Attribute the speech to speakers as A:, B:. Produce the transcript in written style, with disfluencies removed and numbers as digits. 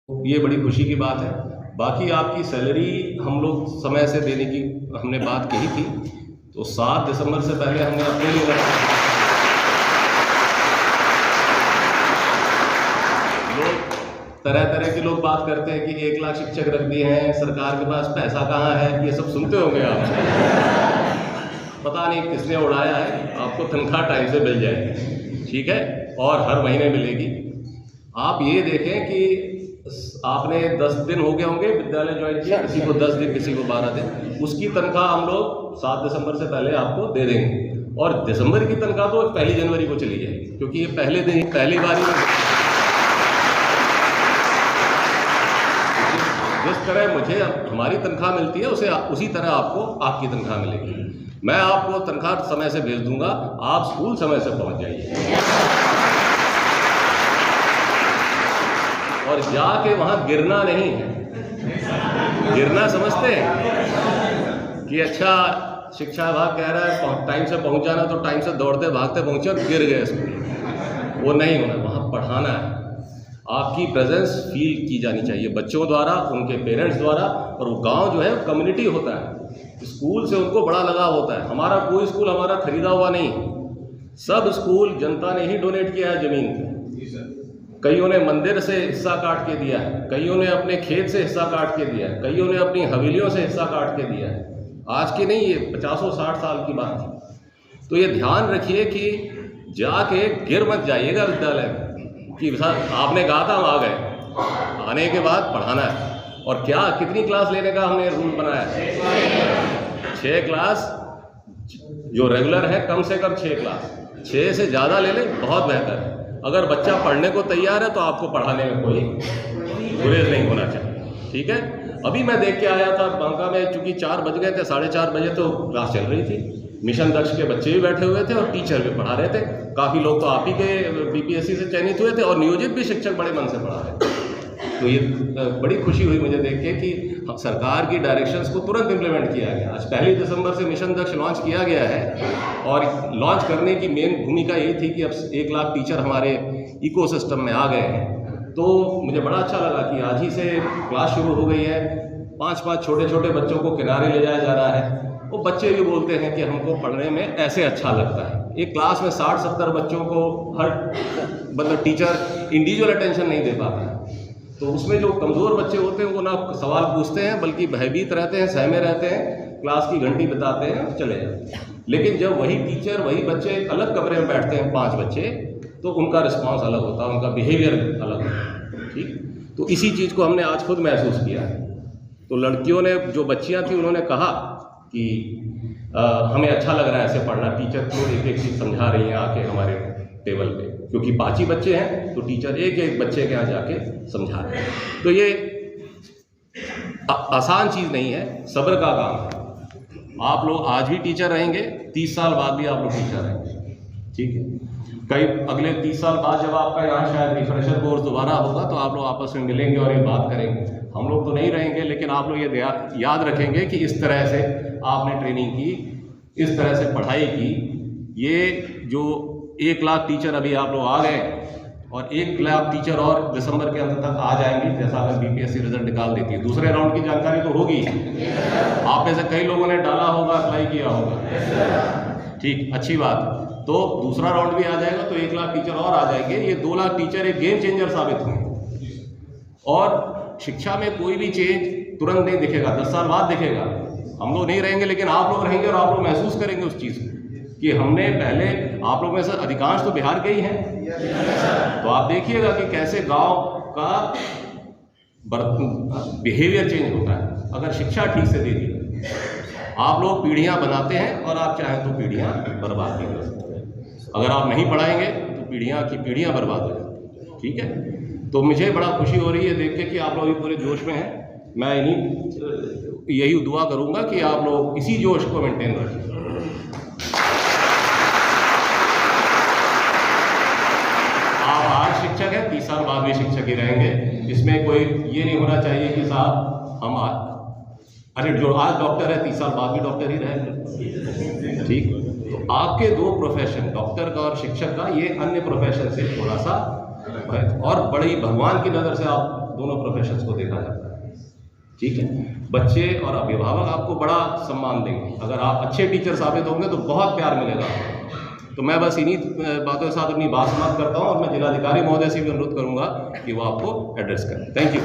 A: ये बड़ी खुशी की बात है। बाकी आपकी सैलरी हम लोग समय से देने की हमने बात कही थी, तो 7 दिसंबर से पहले हमने अपने लिए लोग तरह तरह के लोग बात करते हैं कि 1 लाख शिक्षक रख दिए हैं, सरकार के पास पैसा कहाँ है, ये सब सुनते होंगे आप। पता नहीं किसने उड़ाया है। आपको तनख्वाह टाइम से मिल जाएगी, ठीक है, और हर महीने मिलेगी। आप ये देखें कि आपने 10 दिन हो गए होंगे विद्यालय ज्वाइन किया, किसी को 10 दिन, किसी को 12 दिन, उसकी तनख्वाह हम लोग 7 दिसंबर से पहले आपको दे देंगे। और दिसंबर की तनख्वाह तो 1 जनवरी को चली जाएगी, क्योंकि ये पहले दिन पहली बार ही जिस तरह मुझे हमारी तनख्वाह मिलती है उसी तरह आपको आपकी तनख्वाह मिलेगी। मैं आपको तनख्वाह समय से भेज दूंगा, आप स्कूल समय से पहुंच जाइए और जाके वहां गिरना नहीं है। गिरना समझते हैं कि अच्छा शिक्षा विभाग कह रहा है टाइम से पहुंच जाना, तो टाइम से दौड़ते भागते पहुंचे और गिर गए स्कूल। वो नहीं होना, वहां पढ़ाना है। आपकी प्रेजेंस फील की जानी चाहिए बच्चों द्वारा, उनके पेरेंट्स द्वारा। और वो गांव जो है कम्युनिटी होता है, स्कूल से उनको बड़ा लगाव होता है। हमारा कोई स्कूल हमारा खरीदा हुआ नहीं, सब स्कूल जनता ने ही डोनेट किया है जमीन पे। कईयों ने मंदिर से हिस्सा काट के दिया है, कईयों ने अपने खेत से हिस्सा काट के दिया है, कईयों ने अपनी हवेलियों से हिस्सा काट के दिया है। आज की नहीं, ये 50-60 साल की बात थी। तो ये ध्यान रखिए कि जाके गिर मत जाइएगा विद्यालय में कि आपने कहा था हम आ गए। आने के बाद पढ़ाना है। और क्या कितनी क्लास लेने का हमने रूल बनाया है? 6 क्लास जो रेगुलर है, कम से कम 6 क्लास। 6 से ज़्यादा ले लें, बहुत बेहतर है। अगर बच्चा पढ़ने को तैयार है तो आपको पढ़ाने में कोई गुरेज नहीं होना चाहिए, ठीक है। अभी मैं देख के आया था बांका में, चूंकि 4 बज गए थे, 4:30 बजे तो क्लास चल रही थी। मिशन दक्ष के बच्चे भी बैठे हुए थे और टीचर भी पढ़ा रहे थे। काफ़ी लोग तो आप ही के बीपीएससी से चयनित हुए थे और नियोजित भी शिक्षक बड़े मन से पढ़ा रहे थे। तो ये बड़ी खुशी हुई मुझे देख के कि सरकार की डायरेक्शंस को तुरंत इम्प्लीमेंट किया गया। आज 1 दिसंबर से मिशन दक्ष लॉन्च किया गया है और लॉन्च करने की मेन भूमिका ये थी कि अब 1 लाख टीचर हमारे इकोसिस्टम में आ गए हैं। तो मुझे बड़ा अच्छा लगा कि आज ही से क्लास शुरू हो गई है। 5-5 छोटे छोटे बच्चों को किनारे ले जाया जा रहा है। वो बच्चे भी बोलते हैं कि हमको पढ़ने में ऐसे अच्छा लगता है। एक क्लास में 60-70 बच्चों को हर मतलब टीचर इंडिविजुअल अटेंशन नहीं दे पाता है, तो उसमें जो कमज़ोर बच्चे होते हैं वो ना सवाल पूछते हैं, बल्कि भयभीत रहते हैं, सहमे रहते हैं, क्लास की घंटी बताते हैं और चले जाते हैं। लेकिन जब वही टीचर वही बच्चे अलग कमरे में बैठते हैं, 5 बच्चे, तो उनका रिस्पॉन्स अलग होता है, उनका बिहेवियर अलग होता है, ठीक। तो इसी चीज़ को हमने आज खुद महसूस किया है। तो लड़कियों ने, जो बच्चियाँ थी, उन्होंने कहा कि हमें अच्छा लग रहा है ऐसे पढ़ना, टीचर को एक चीज़ समझा रही हैं आके हमारे टेबल पे, क्योंकि 5 ही बच्चे हैं तो टीचर एक बच्चे के यहाँ जाके समझा रहे हैं। तो ये आसान चीज़ नहीं है, सब्र का काम है। आप लोग आज भी टीचर रहेंगे, 30 साल बाद भी आप लोग टीचर रहेंगे, ठीक है। कई अगले 30 साल बाद जब आपका यहाँ शायद रिफ्रेशर कोर्स दोबारा होगा तो आप लोग आपस में मिलेंगे और ये बात करेंगे। हम लोग तो नहीं रहेंगे, लेकिन आप लोग ये याद रखेंगे कि इस तरह से आपने ट्रेनिंग की, इस तरह से पढ़ाई की। ये जो 1 लाख टीचर अभी आप लोग आ गए और 1 लाख टीचर और दिसंबर के अंत तक आ जाएंगे, जैसा अगर बीपीएससी रिजल्ट निकाल देती है। दूसरे राउंड की जानकारी तो होगी, आप में से कई लोगों ने डाला होगा, अप्लाई किया होगा, ठीक, अच्छी बात। तो दूसरा राउंड भी आ जाएगा तो 1 लाख टीचर और आ जाएंगे। ये 2 लाख टीचर एक गेम चेंजर साबित होंगे। और शिक्षा में कोई भी चेंज तुरंत नहीं दिखेगा, 10 साल बाद दिखेगा। हम लोग नहीं रहेंगे, लेकिन आप लोग रहेंगे और आप लोग महसूस करेंगे उस चीज़ को कि हमने पहले, आप लोग में से अधिकांश तो बिहार के ही हैं, तो आप देखिएगा कि कैसे गांव का बिहेवियर चेंज होता है अगर शिक्षा ठीक से दे दी। आप लोग पीढ़ियां बनाते हैं और आप चाहें तो पीढ़ियां बर्बाद भी कर सकते हैं। अगर आप नहीं पढ़ाएंगे तो पीढ़ियां की पीढ़ियां बर्बाद हो जाती हैं, ठीक है। तो मुझे बड़ा खुशी हो रही है देख के कि आप लोग पूरे जोश में हैं। मैं यही दुआ करूंगा कि आप लोग इसी जोश को मेंटेन रखें। आप आज शिक्षक हैं, 30 साल बाद भी शिक्षक ही रहेंगे। इसमें कोई ये नहीं होना चाहिए कि साहब हम अरे जो आज डॉक्टर है 30 साल बाद भी डॉक्टर ही रहेंगे, ठीक। तो आपके 2 प्रोफेशन, डॉक्टर का और शिक्षक का, ये अन्य प्रोफेशन से थोड़ा सा और बड़ी भगवान की नज़र से आप दोनों प्रोफेशंस को देखा जाता है। ठीक है, बच्चे और अभिभावक आपको बड़ा सम्मान देंगे। अगर आप अच्छे टीचर साबित होंगे तो बहुत प्यार मिलेगा आपको। तो मैं बस इन्हीं बातों के साथ अपनी बात समाप्त करता हूँ और मैं जिलाधिकारी महोदय से भी अनुरोध करूँगा कि वो आपको एड्रेस करें। Thank you.